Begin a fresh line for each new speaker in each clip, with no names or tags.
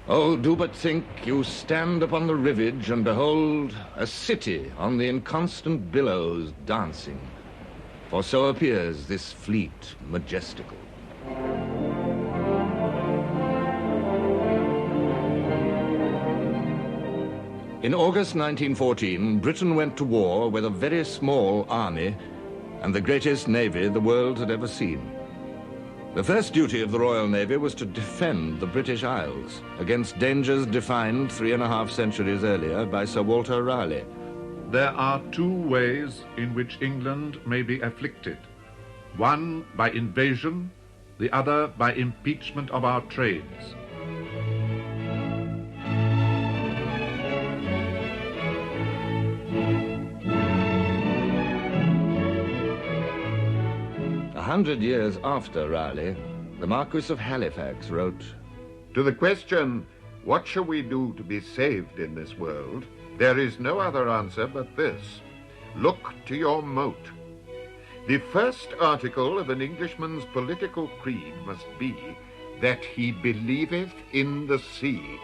Oh, do but think you stand upon the rivage and behold a city on the inconstant billows dancing, for so appears this fleet majestical. In August 1914, Britain went to war with a very small army and the greatest navy the world had ever seen. The first duty of the Royal Navy was to defend the British Isles against dangers defined 3.5 centuries earlier by Sir Walter Raleigh.
There are two ways in which England may be afflicted. One by invasion, the other by impeachment of our trades.
A 100 years after Raleigh, the Marquis of Halifax wrote,
"To the question, what shall we do to be saved in this world, there is no other answer but this: look to your moat. The first article of an Englishman's political creed must be that he believeth in the sea."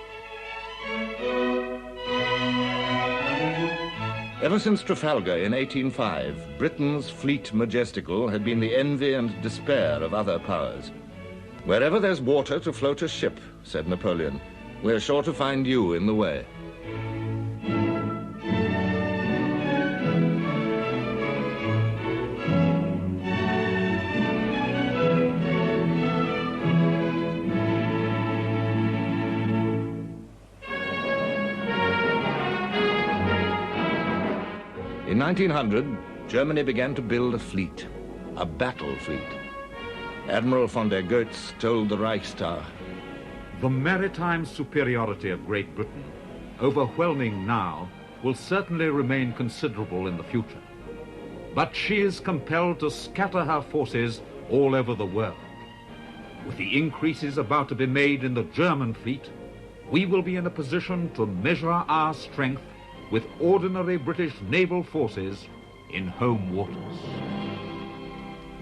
Ever since Trafalgar in 1805, Britain's fleet majestical had been the envy and despair of other powers. "Wherever there's water to float a ship," said Napoleon, "we're sure to find you in the way." In 1900, Germany began to build a fleet, a battle fleet. Admiral von der Goetz told the Reichstag,
The maritime superiority of Great Britain, overwhelming now, will certainly remain considerable in the future. But she is compelled to scatter her forces all over the world. With the increases about to be made in the German fleet, we will be in a position to measure our strength with ordinary British naval forces in home waters.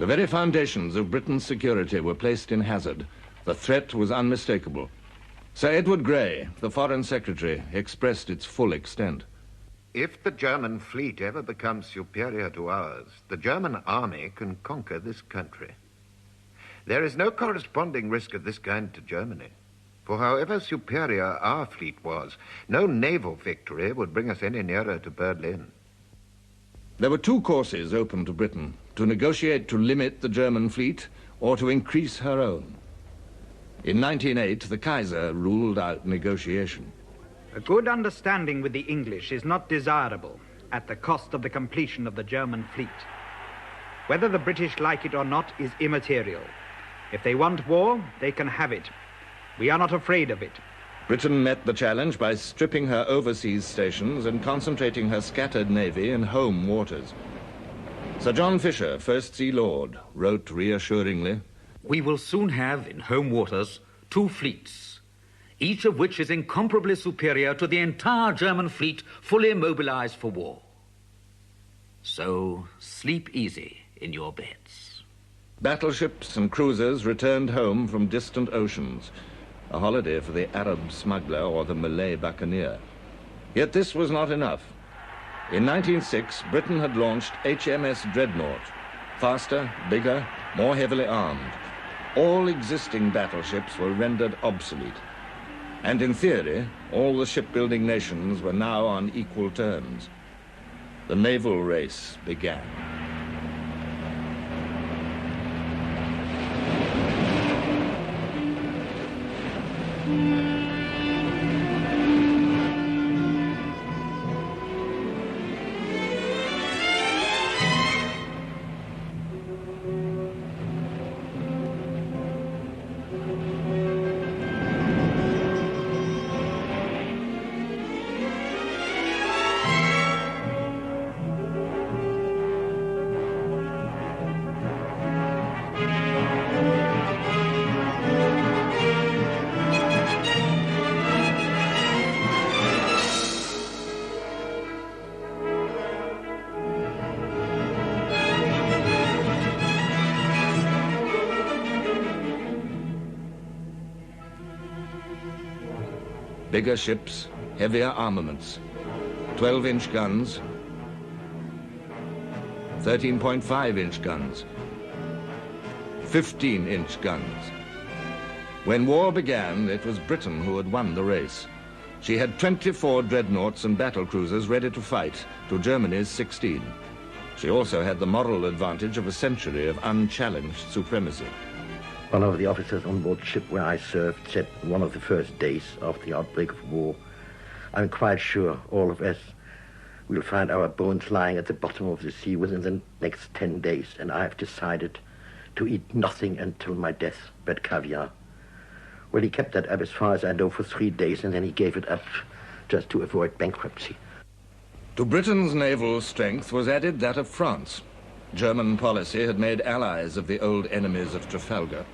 The very foundations of Britain's security were placed in hazard. The threat was unmistakable. Sir Edward Grey, the Foreign Secretary, expressed its full extent.
If the German fleet ever becomes superior to ours, the German army can conquer this country. There is no corresponding risk of this kind to Germany. For however superior our fleet was, no naval victory would bring us any nearer to Berlin.
There were two courses open to Britain: to negotiate to limit the German fleet or to increase her own. In 1908, the Kaiser ruled out negotiation.
A good understanding with the English is not desirable at the cost of the completion of the German fleet. Whether the British like it or not is immaterial. If they want war, they can have it. We are not afraid of it.
Britain met the challenge by stripping her overseas stations and concentrating her scattered navy in home waters. Sir John Fisher, First Sea Lord, wrote reassuringly,
"We will soon have in home waters 2 fleets, each of which is incomparably superior to the entire German fleet fully mobilized for war. So sleep easy in your beds."
Battleships and cruisers returned home from distant oceans, a holiday for the Arab smuggler or the Malay buccaneer. Yet this was not enough. In 1906, Britain had launched HMS Dreadnought, faster, bigger, more heavily armed. All existing battleships were rendered obsolete. And in theory, all the shipbuilding nations were now on equal terms. The naval race began. Bigger ships, heavier armaments, 12-inch guns, 13.5-inch guns, 15-inch guns. When war began, it was Britain who had won the race. She had 24 dreadnoughts and battle cruisers ready to fight to Germany's 16. She also had the moral advantage of a century of unchallenged supremacy.
One of the officers on board the ship where I served said one of the first days after the outbreak of war, "I'm quite sure all of us will find our bones lying at the bottom of the sea within the next 10 days, and I have decided to eat nothing until my death but caviar." Well, he kept that up as far as I know for 3 days, and then he gave it up just to avoid bankruptcy.
To Britain's naval strength was added that of France. German policy had made allies of the old enemies of Trafalgar.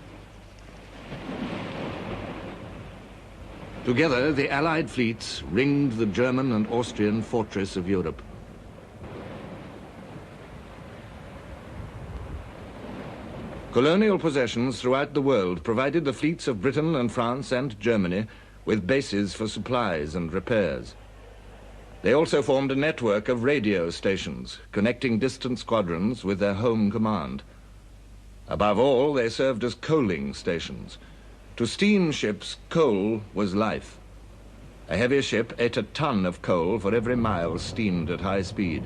Together, the Allied fleets ringed the German and Austrian fortress of Europe. Colonial possessions throughout the world provided the fleets of Britain and France and Germany with bases for supplies and repairs. They also formed a network of radio stations, connecting distant squadrons with their home command. Above all, they served as coaling stations. To steamships, coal was life. A heavy ship ate a ton of coal for every mile steamed at high speed.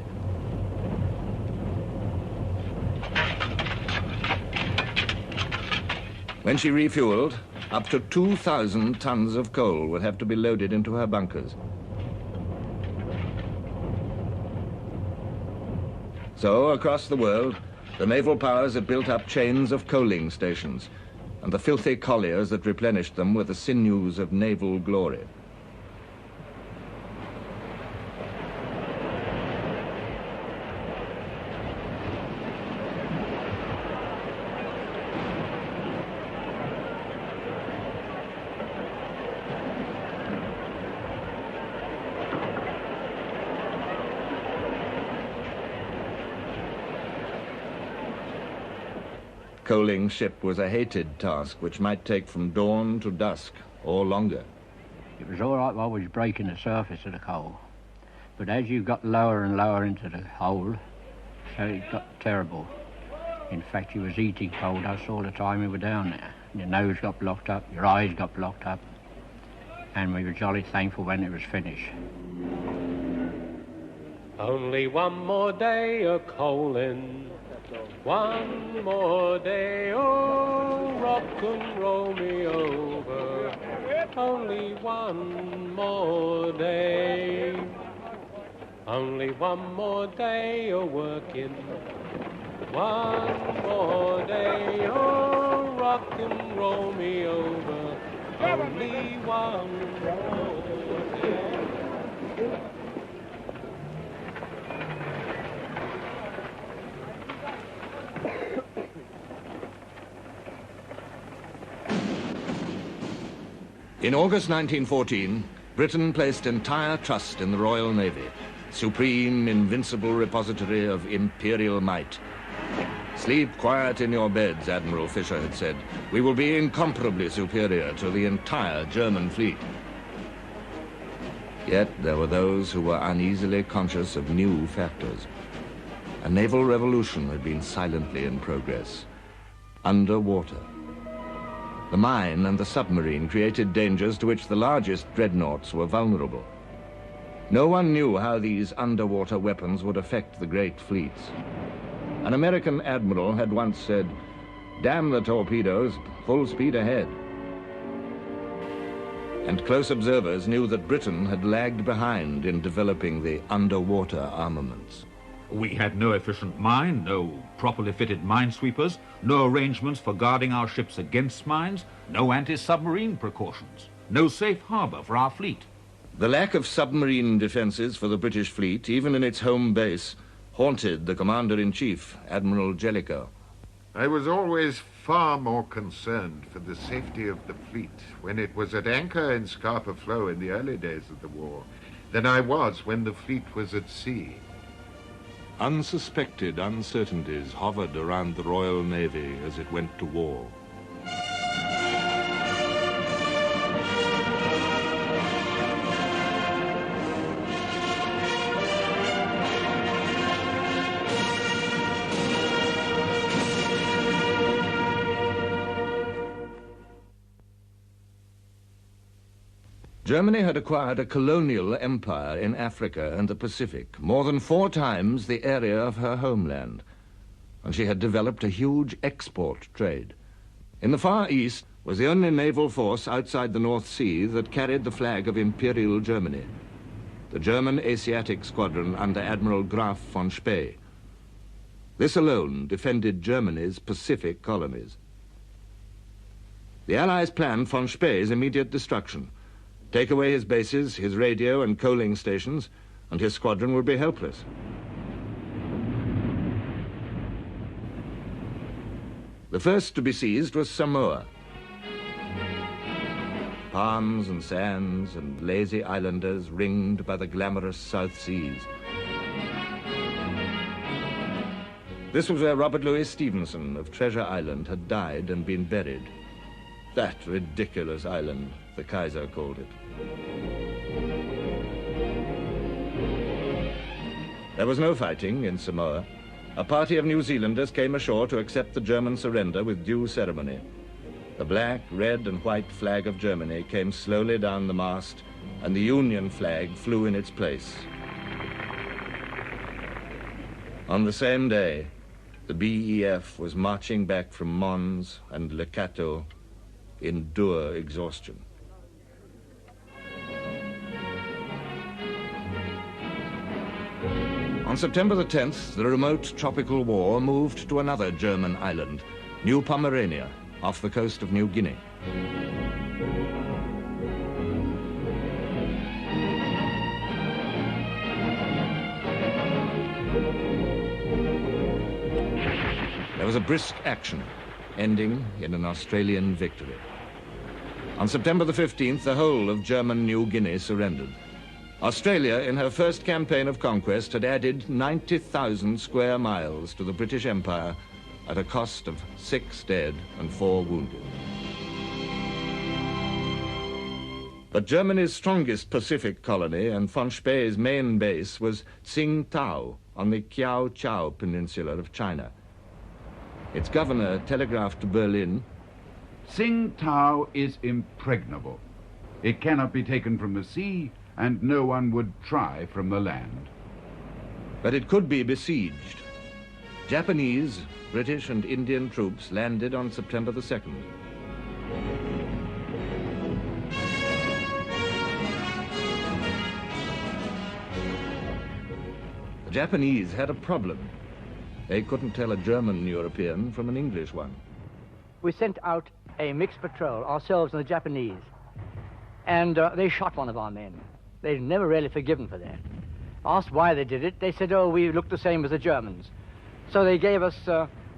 When she refueled, up to 2,000 tons of coal would have to be loaded into her bunkers. So, across the world, the naval powers had built up chains of coaling stations, and the filthy colliers that replenished them were the sinews of naval glory. Coaling ship was a hated task which might take from dawn to dusk or longer.
It was all right while we was breaking the surface of the coal, but as you got lower and lower into the hole, so it got terrible. In fact, you was eating coal dust all the time you were down there. Your nose got blocked up, your eyes got blocked up, and we were jolly thankful when it was finished.
Only one more day of coaling. One more day, oh, rock and roll me over. Only one more day. Only one more day of working. One more day, oh, rock and roll me over. Only one more day.
In August 1914, Britain placed entire trust in the Royal Navy, supreme, invincible repository of imperial might. "Sleep quiet in your beds," Admiral Fisher had said. "We will be incomparably superior to the entire German fleet." Yet there were those who were uneasily conscious of new factors. A naval revolution had been silently in progress. Underwater. The mine and the submarine created dangers to which the largest dreadnoughts were vulnerable. No one knew how these underwater weapons would affect the great fleets. An American admiral had once said, "Damn the torpedoes, full speed ahead." And close observers knew that Britain had lagged behind in developing the underwater armaments.
We had no efficient mine, no properly fitted minesweepers, no arrangements for guarding our ships against mines, no anti-submarine precautions, no safe harbor for our fleet.
The lack of submarine defenses for the British fleet, even in its home base, haunted the Commander-in-Chief, Admiral Jellicoe.
I was always far more concerned for the safety of the fleet when it was at anchor in Scapa Flow in the early days of the war than I was when the fleet was at sea.
Unsuspected uncertainties hovered around the Royal Navy as it went to war.
Germany had acquired a colonial empire in Africa and the Pacific, more than 4 times the area of her homeland, and she had developed a huge export trade. In the Far East was the only naval force outside the North Sea that carried the flag of Imperial Germany, the German Asiatic Squadron under Admiral Graf von Spee. This alone defended Germany's Pacific colonies. The Allies planned von Spee's immediate destruction. Take away his bases, his radio and coaling stations, and his squadron would be helpless. The first to be seized was Samoa. Palms and sands and lazy islanders ringed by the glamorous South Seas. This was where Robert Louis Stevenson of Treasure Island had died and been buried. That ridiculous island, the Kaiser called it. There was no fighting in Samoa. A party of New Zealanders came ashore to accept the German surrender with due ceremony. The black, red, and white flag of Germany came slowly down the mast, and the Union flag flew in its place. On the same day, the BEF was marching back from Mons and Le Cateau in dour exhaustion. On September the 10th, the remote tropical war moved to another German island, New Pomerania, off the coast of New Guinea. There was a brisk action, ending in an Australian victory. On September the 15th, the whole of German New Guinea surrendered. Australia, in her first campaign of conquest, had added 90,000 square miles to the British Empire at a cost of 6 dead and 4 wounded. But Germany's strongest Pacific colony and von Spee's main base was Tsingtao on the Kiao Chau Peninsula of China. Its governor telegraphed to Berlin,
Tsingtao is impregnable. It cannot be taken from the sea, and no one would try from the land.
But it could be besieged. Japanese, British, and Indian troops landed on September the 2nd. The Japanese had a problem. They couldn't tell a German European from an English one.
We sent out a mixed patrol, ourselves and the Japanese, and they shot one of our men. They'd never really forgiven for that. Asked why they did it, they said, oh, we look the same as the Germans. So they gave us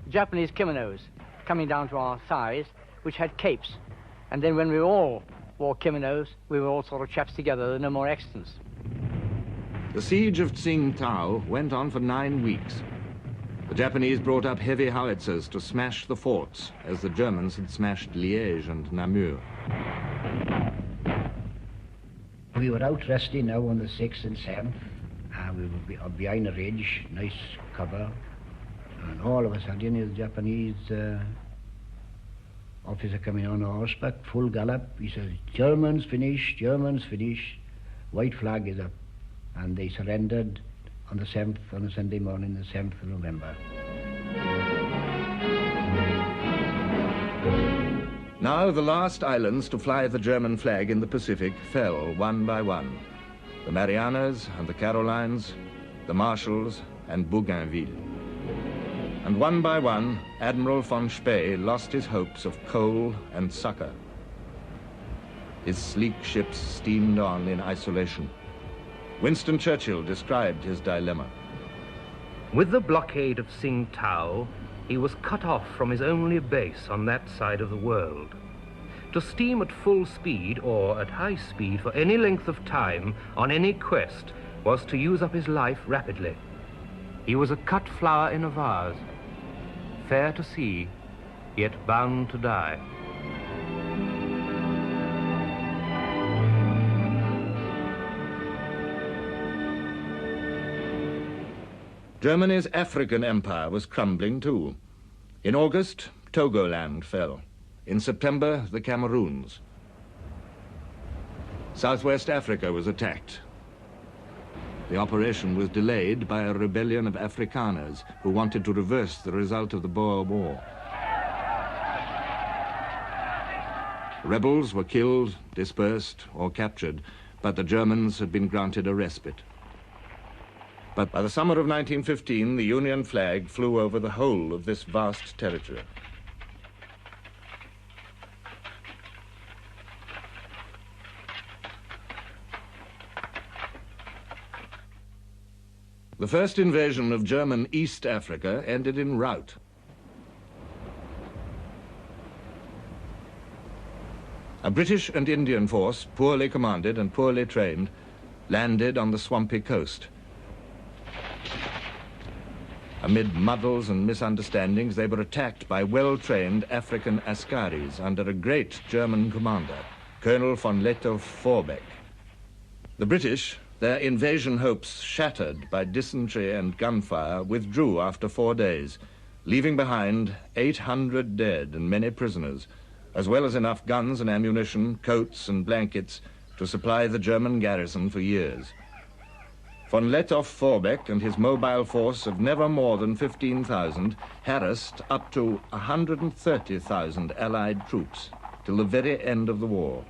Japanese kimonos coming down to our thighs, which had capes. And then when we all wore kimonos, we were all sort of chaps together. There were no more accidents.
The siege of Tsingtao went on for 9 weeks. The Japanese brought up heavy howitzers to smash the forts, as the Germans had smashed Liège and Namur.
We were out resting now on the 6th and 7th, and we were behind a ridge, nice cover, and all of a sudden the Japanese officer coming on horseback, full gallop. He says, Germans finished, white flag is up. And they surrendered on the 7th, on a Sunday morning, the 7th of November.
Now the last islands to fly the German flag in the Pacific fell one by one. The Marianas and the Carolines, the Marshalls and Bougainville. And one by one, Admiral von Spee lost his hopes of coal and succor. His sleek ships steamed on in isolation. Winston Churchill described his dilemma.
With the blockade of Tsingtao, he was cut off from his only base on that side of the world. To steam at full speed or at high speed for any length of time on any quest was to use up his life rapidly. He was a cut flower in a vase, fair to see, yet bound to die.
Germany's African empire was crumbling too. In August, Togoland fell. In September, the Cameroons. Southwest Africa was attacked. The operation was delayed by a rebellion of Afrikaners who wanted to reverse the result of the Boer War. Rebels were killed, dispersed, or captured, but the Germans had been granted a respite. But by the summer of 1915, the Union flag flew over the whole of this vast territory. The first invasion of German East Africa ended in rout. A British and Indian force, poorly commanded and poorly trained, landed on the swampy coast. Amid muddles and misunderstandings, they were attacked by well-trained African askaris under a great German commander, Colonel von Lettow-Vorbeck. The British, their invasion hopes shattered by dysentery and gunfire, withdrew after 4 days, leaving behind 800 dead and many prisoners, as well as enough guns and ammunition, coats and blankets to supply the German garrison for years. Von Lettow-Vorbeck and his mobile force of never more than 15,000 harassed up to 130,000 Allied troops till the very end of the war.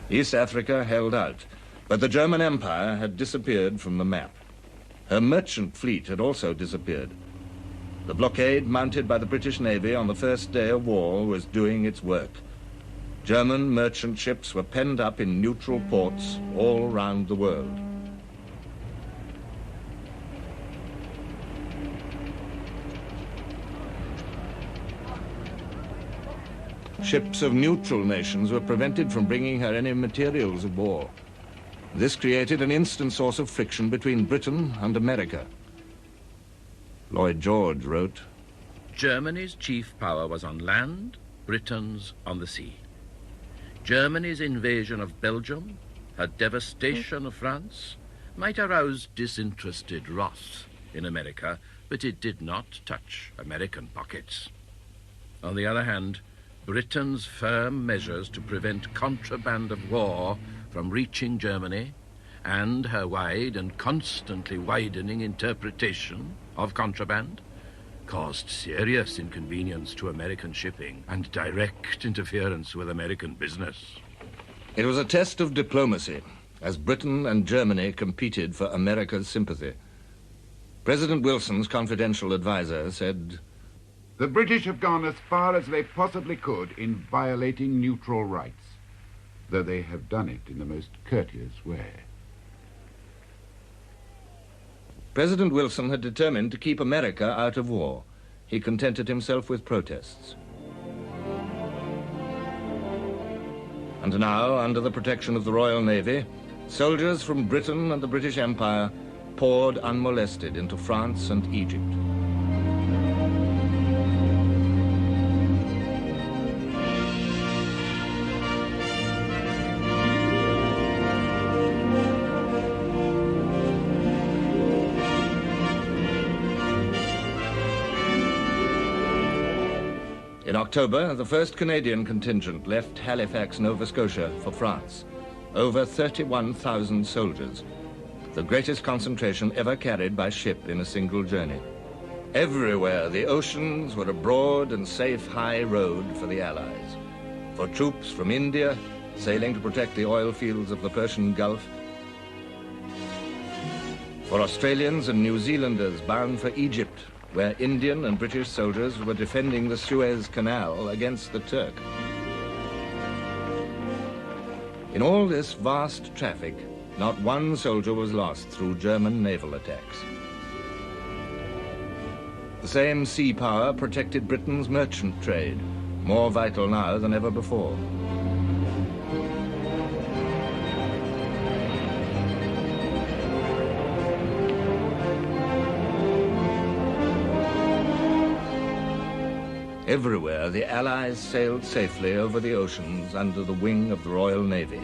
East Africa held out, but the German Empire had disappeared from the map. Her merchant fleet had also disappeared. The blockade mounted by the British Navy on the first day of war was doing its work. German merchant ships were penned up in neutral ports all round the world. Ships of neutral nations were prevented from bringing her any materials of war. This created an instant source of friction between Britain and America. Lloyd George wrote,
Germany's chief power was on land, Britain's on the sea. Germany's invasion of Belgium, her devastation of France, might arouse disinterested wrath in America, but it did not touch American pockets. On the other hand, Britain's firm measures to prevent contraband of war from reaching Germany, and her wide and constantly widening interpretation of contraband, caused serious inconvenience to American shipping and direct interference with American business.
It was a test of diplomacy, as Britain and Germany competed for America's sympathy. President Wilson's confidential advisor said,
The British have gone as far as they possibly could in violating neutral rights, though they have done it in the most courteous way.
President Wilson had determined to keep America out of war. He contented himself with protests. And now, under the protection of the Royal Navy, soldiers from Britain and the British Empire poured unmolested into France and Egypt. In October, the first Canadian contingent left Halifax, Nova Scotia for France. Over 31,000 soldiers, the greatest concentration ever carried by ship in a single journey. Everywhere, the oceans were a broad and safe high road for the Allies. For troops from India, sailing to protect the oil fields of the Persian Gulf. For Australians and New Zealanders bound for Egypt, where Indian and British soldiers were defending the Suez Canal against the Turk. In all this vast traffic, not one soldier was lost through German naval attacks. The same sea power protected Britain's merchant trade, more vital now than ever before. Everywhere, the Allies sailed safely over the oceans under the wing of the Royal Navy.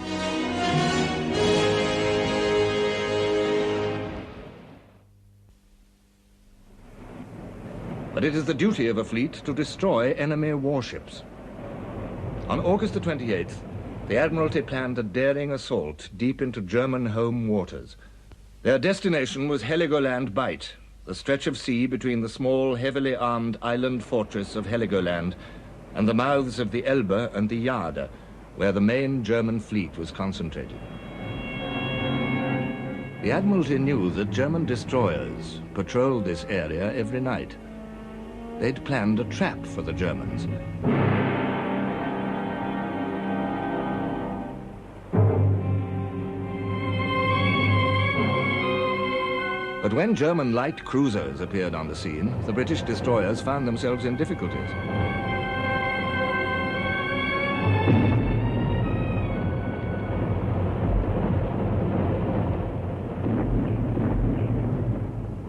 But it is the duty of a fleet to destroy enemy warships. On August the 28th, the Admiralty planned a daring assault deep into German home waters. Their destination was Heligoland Bight, the stretch of sea between the small, heavily armed island fortress of Heligoland and the mouths of the Elbe and the Jade, where the main German fleet was concentrated. The Admiralty knew that German destroyers patrolled this area every night. They'd planned a trap for the Germans. But when German light cruisers appeared on the scene, the British destroyers found themselves in difficulties.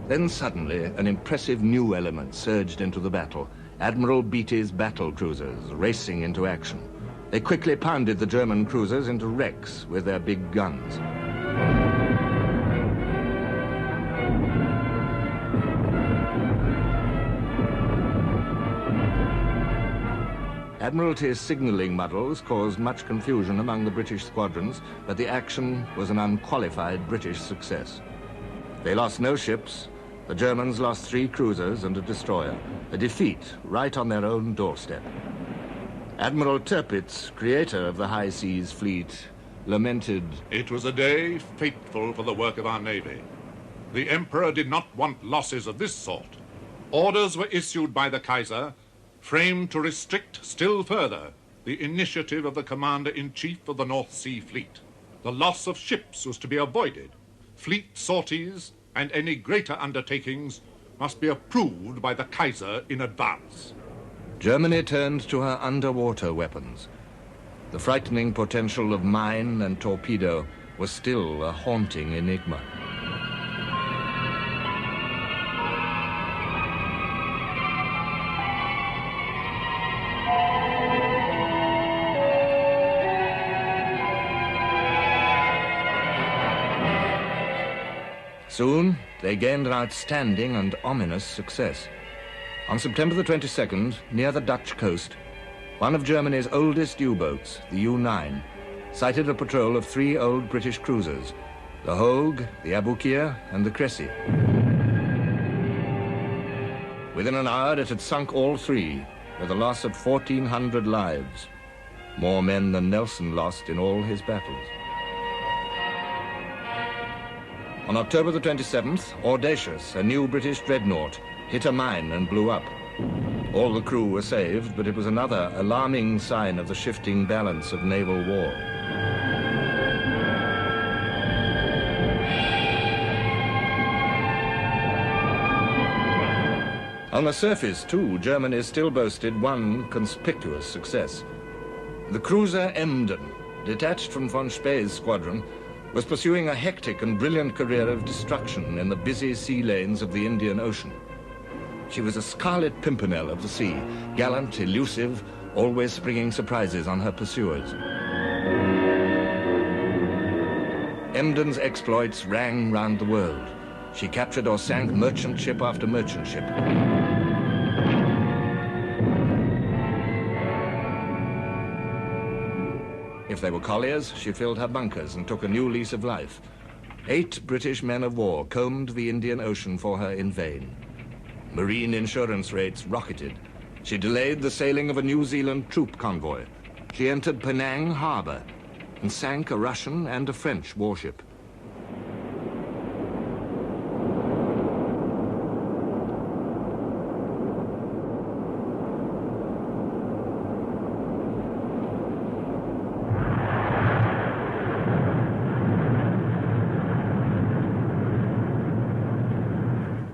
Then suddenly, an impressive new element surged into the battle. Admiral Beatty's battle cruisers racing into action. They quickly pounded the German cruisers into wrecks with their big guns. Admiralty's signalling muddles caused much confusion among the British squadrons, but the action was an unqualified British success. They lost no ships. The Germans lost 3 cruisers and a destroyer, a defeat right on their own doorstep. Admiral Tirpitz, creator of the High Seas Fleet, lamented,
"It was a day fateful for the work of our Navy. The Emperor did not want losses of this sort. Orders were issued by the Kaiser, framed to restrict still further the initiative of the Commander-in-Chief of the North Sea Fleet. The loss of ships was to be avoided. Fleet sorties and any greater undertakings must be approved by the Kaiser in advance."
Germany turned to her underwater weapons. The frightening potential of mine and torpedo was still a haunting enigma. Soon, they gained an outstanding and ominous success. On September the 22nd, near the Dutch coast, one of Germany's oldest U-boats, the U-9, sighted a patrol of 3 old British cruisers, the Hogue, the Aboukir, and the Cressy. Within an hour, it had sunk all 3, with a loss of 1,400 lives, more men than Nelson lost in all his battles. On October the 27th, Audacious, a new British dreadnought, hit a mine and blew up. All the crew were saved, but it was another alarming sign of the shifting balance of naval war. On the surface, too, Germany still boasted one conspicuous success. The cruiser Emden, detached from von Spee's squadron, was pursuing a hectic and brilliant career of destruction in the busy sea lanes of the Indian Ocean. She was a scarlet pimpernel of the sea, gallant, elusive, always springing surprises on her pursuers. Emden's exploits rang round the world. She captured or sank merchant ship after merchant ship. If they were colliers, she filled her bunkers and took a new lease of life. 8 British men of war combed the Indian Ocean for her in vain. Marine insurance rates rocketed. She delayed the sailing of a New Zealand troop convoy. She entered Penang harbor and sank a Russian and a French warship.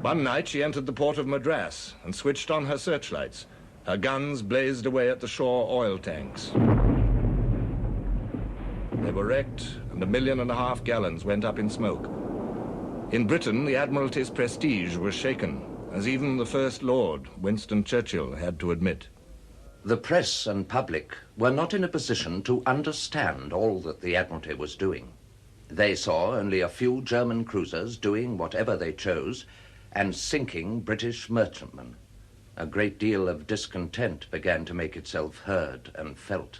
One night she entered the port of Madras and switched on her searchlights. Her guns blazed away at the shore oil tanks. They were wrecked, and 1.5 million gallons went up in smoke. In Britain, the Admiralty's prestige was shaken, as even the First Lord, Winston Churchill, had to admit.
The press and public were not in a position to understand all that the Admiralty was doing. They saw only a few German cruisers doing whatever they chose and sinking British merchantmen. A great deal of discontent began to make itself heard and felt.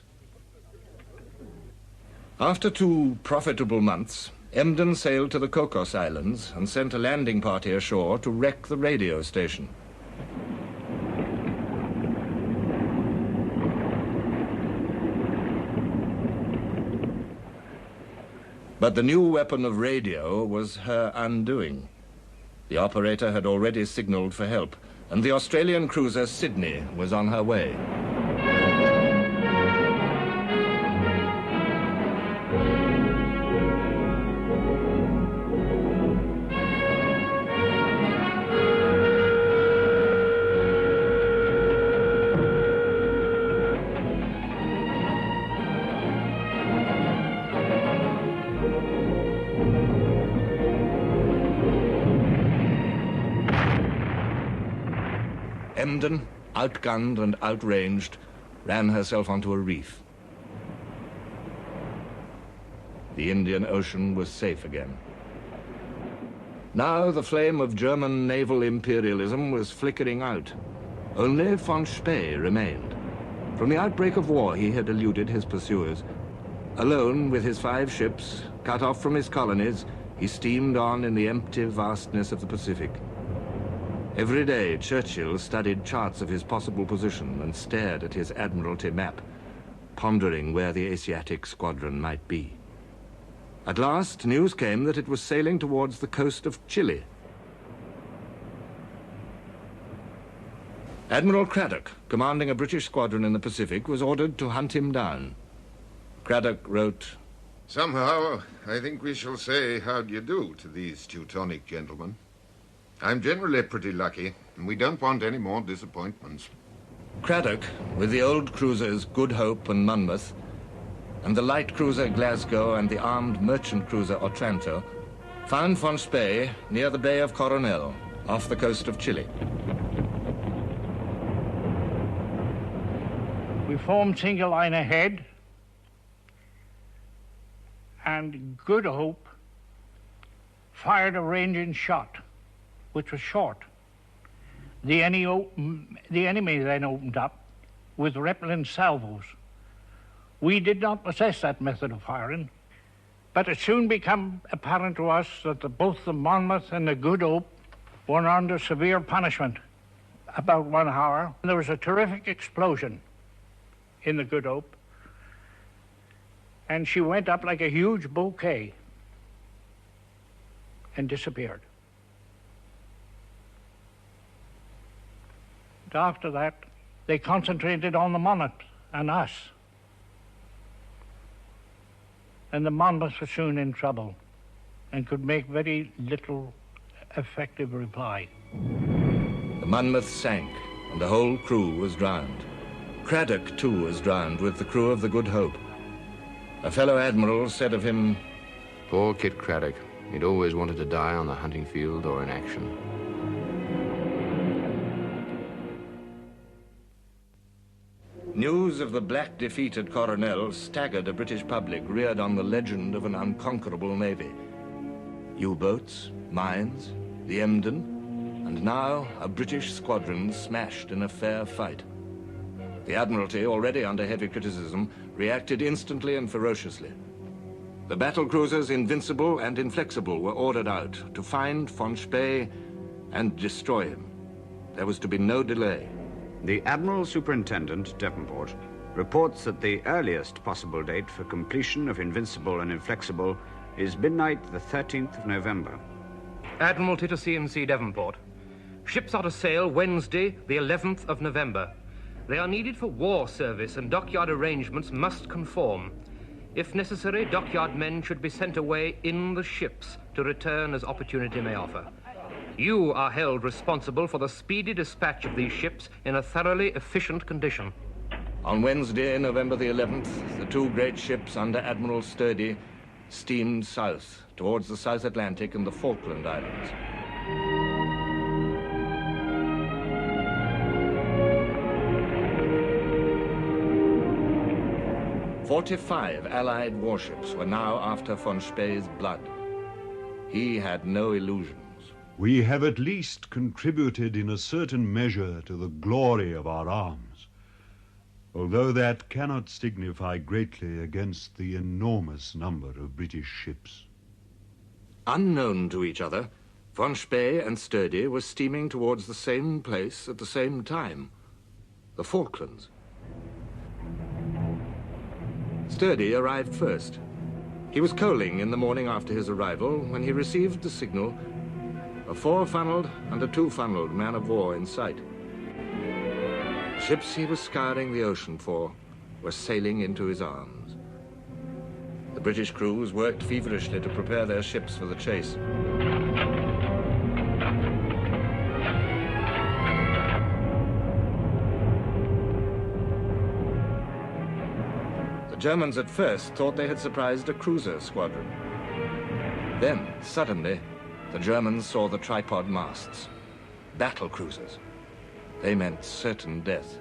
After 2 profitable months, Emden sailed to the Cocos Islands and sent a landing party ashore to wreck the radio station. But the new weapon of radio was her undoing. The operator had already signaled for help, and the Australian cruiser Sydney was on her way. Emden, outgunned and outranged, ran herself onto a reef. The Indian Ocean was safe again. Now the flame of German naval imperialism was flickering out. Only von Spee remained. From the outbreak of war, he had eluded his pursuers. Alone with his 5 ships, cut off from his colonies, he steamed on in the empty vastness of the Pacific. Every day, Churchill studied charts of his possible position and stared at his Admiralty map, pondering where the Asiatic squadron might be. At last, news came that it was sailing towards the coast of Chile. Admiral Craddock, commanding a British squadron in the Pacific, was ordered to hunt him down. Craddock wrote,
"Somehow, I think we shall say how do you do to these Teutonic gentlemen. I'm generally pretty lucky, and we don't want any more disappointments."
Craddock, with the old cruisers Good Hope and Monmouth, and the light cruiser Glasgow and the armed merchant cruiser Otranto, found von Spee near the Bay of Coronel, off the coast of Chile.
We formed single line ahead, and Good Hope fired a ranging shot, which was short. The enemy then opened up with Repelin salvos. We did not possess that method of firing, but it soon became apparent to us that both the Monmouth and the Good Hope were under severe punishment. About 1 hour, there was a terrific explosion in the Good Hope, and she went up like a huge bouquet and disappeared. After that, they concentrated on the Monmouth and us. And the Monmouth was soon in trouble and could make very little effective reply.
The Monmouth sank, and the whole crew was drowned. Craddock, too, was drowned with the crew of the Good Hope. A fellow admiral said of him,
"Poor Kit Craddock. He'd always wanted to die on the hunting field or in action."
News of the black defeat at Coronel staggered a British public reared on the legend of an unconquerable navy. U-boats, mines, the Emden, and now a British squadron smashed in a fair fight. The Admiralty, already under heavy criticism, reacted instantly and ferociously. The battle cruisers Invincible and Inflexible were ordered out to find von Spee and destroy him. There was to be no delay.
The Admiral Superintendent, Devonport, reports that the earliest possible date for completion of Invincible and Inflexible is midnight the 13th of November.
Admiralty to CMC Devonport. Ships are to sail Wednesday, the 11th of November. They are needed for war service and dockyard arrangements must conform. If necessary, dockyard men should be sent away in the ships to return as opportunity may offer. You are held responsible for the speedy dispatch of these ships in a thoroughly efficient condition.
On Wednesday, November the 11th, the 2 great ships under Admiral Sturdy steamed south towards the South Atlantic and the Falkland Islands. 45 Allied warships were now after von Spee's blood. He had no illusions.
We have at least contributed in a certain measure to the glory of our arms, although that cannot signify greatly against the enormous number of British ships.
Unknown to each other, von Spee and Sturdy were steaming towards the same place at the same time, the Falklands. Sturdy arrived first. He was coaling in the morning after his arrival when he received the signal, a 4-funnelled and a 2-funnelled man-of-war in sight. Ships he was scouring the ocean for were sailing into his arms. The British crews worked feverishly to prepare their ships for the chase. The Germans at first thought they had surprised a cruiser squadron. Then, suddenly, the Germans saw the tripod masts. Battle cruisers. They meant certain death.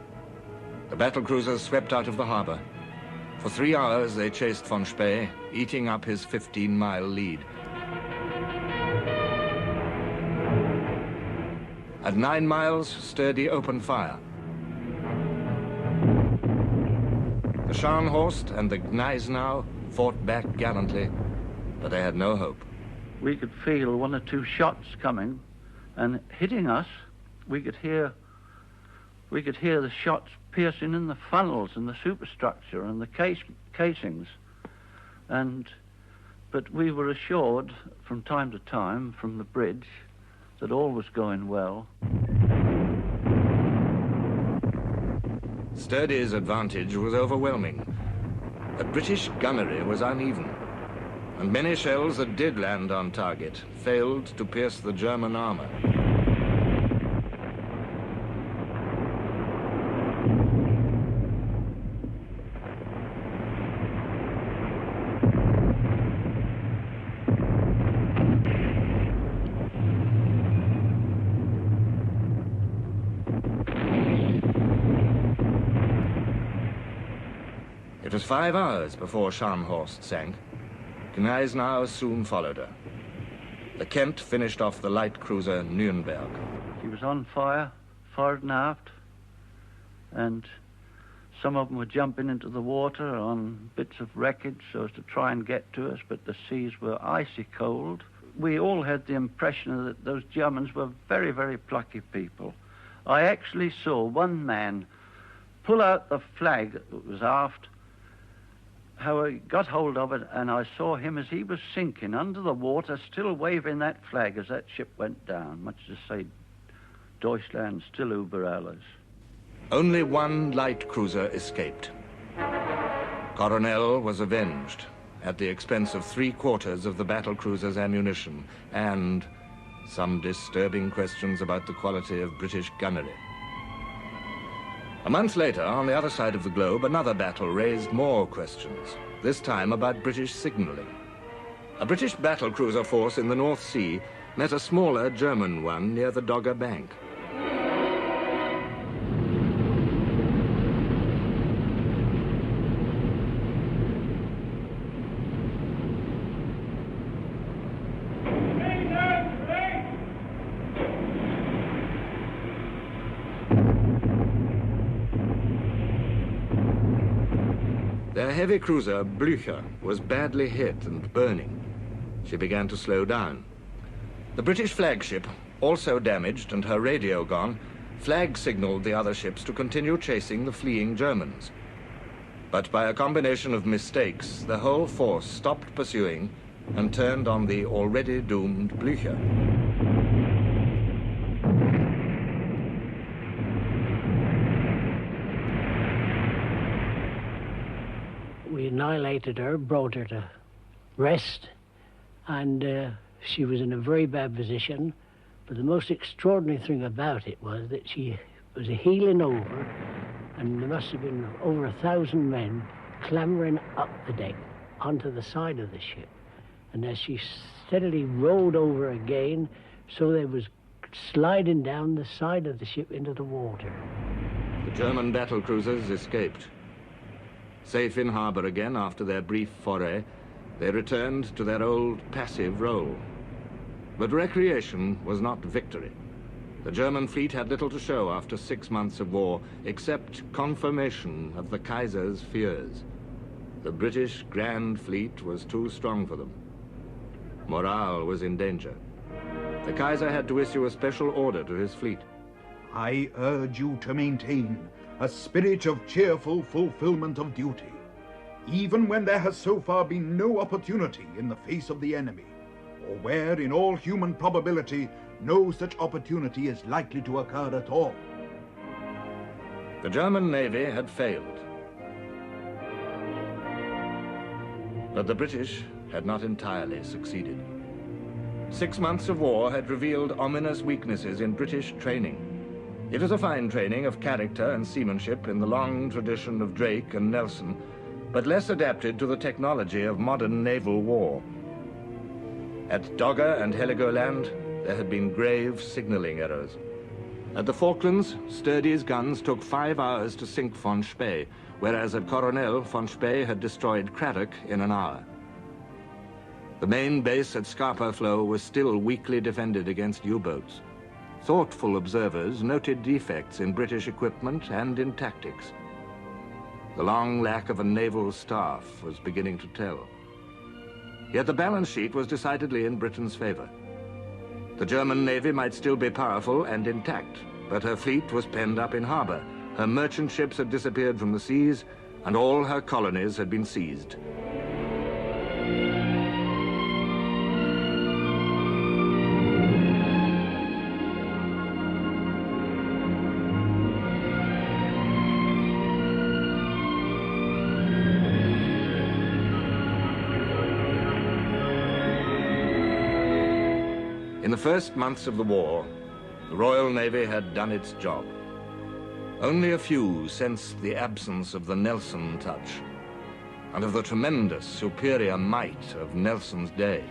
The battle cruisers swept out of the harbor. For 3 hours they chased von Spee, eating up his 15-mile lead. At 9 miles, Sturdy opened fire. The Scharnhorst and the Gneisenau fought back gallantly, but they had no hope.
We could feel 1 or 2 shots coming, and hitting us, we could hear the shots piercing in the funnels and the superstructure and the casings. But we were assured from time to time from the bridge that all was going well.
Sturdy's advantage was overwhelming, but British gunnery was uneven, and many shells that did land on target failed to pierce the German armor. It was 5 hours before Scharnhorst sank. Gneisenau soon followed her. The Kent finished off the light cruiser Nürnberg.
She was on fire, forward and aft, and some of them were jumping into the water on bits of wreckage so as to try and get to us, but the seas were icy cold. We all had the impression that those Germans were very, very plucky people. I actually saw one man pull out the flag that was aft, how he got hold of it, and I saw him as he was sinking under the water, still waving that flag as that ship went down, much to say, Deutschland still über alles.
Only 1 light cruiser escaped. Coronel was avenged at the expense of 3/4 of the battle cruiser's ammunition and some disturbing questions about the quality of British gunnery. A month later, on the other side of the globe, another battle raised more questions, this time about British signaling. A British battle cruiser force in the North Sea met a smaller German one near the Dogger Bank. Their heavy cruiser, Blücher, was badly hit and burning. She began to slow down. The British flagship, also damaged and her radio gone, flag signaled the other ships to continue chasing the fleeing Germans. But by a combination of mistakes, the whole force stopped pursuing and turned on the already doomed Blücher.
We annihilated her, brought her to rest, and she was in a very bad position. But the most extraordinary thing about it was that she was heeling over, and there must have been over 1,000 men clambering up the deck onto the side of the ship. And as she steadily rolled over again, so they was sliding down the side of the ship into the water.
The German battle cruisers escaped. Safe in harbor again after their brief foray, they returned to their old passive role. But recreation was not victory. The German fleet had little to show after 6 months of war, except confirmation of the Kaiser's fears. The British Grand Fleet was too strong for them. Morale was in danger. The Kaiser had to issue a special order to his fleet.
I urge you to maintain a spirit of cheerful fulfillment of duty, even when there has so far been no opportunity in the face of the enemy, or where, in all human probability, no such opportunity is likely to occur at all.
The German Navy had failed. But the British had not entirely succeeded. 6 months of war had revealed ominous weaknesses in British training. It was a fine training of character and seamanship in the long tradition of Drake and Nelson, but less adapted to the technology of modern naval war. At Dogger and Heligoland, there had been grave signaling errors. At the Falklands, Sturdy's guns took 5 hours to sink Von Spee, whereas at Coronel, Von Spee had destroyed Craddock in an hour. The main base at Scapa Flow was still weakly defended against U-boats. Thoughtful observers noted defects in British equipment and in tactics. The long lack of a naval staff was beginning to tell. Yet the balance sheet was decidedly in Britain's favor. The German Navy might still be powerful and intact, but her fleet was penned up in harbor. Her merchant ships had disappeared from the seas, and all her colonies had been seized. In the first months of the war, the Royal Navy had done its job. Only a few sensed the absence of the Nelson touch and of the tremendous superior might of Nelson's day.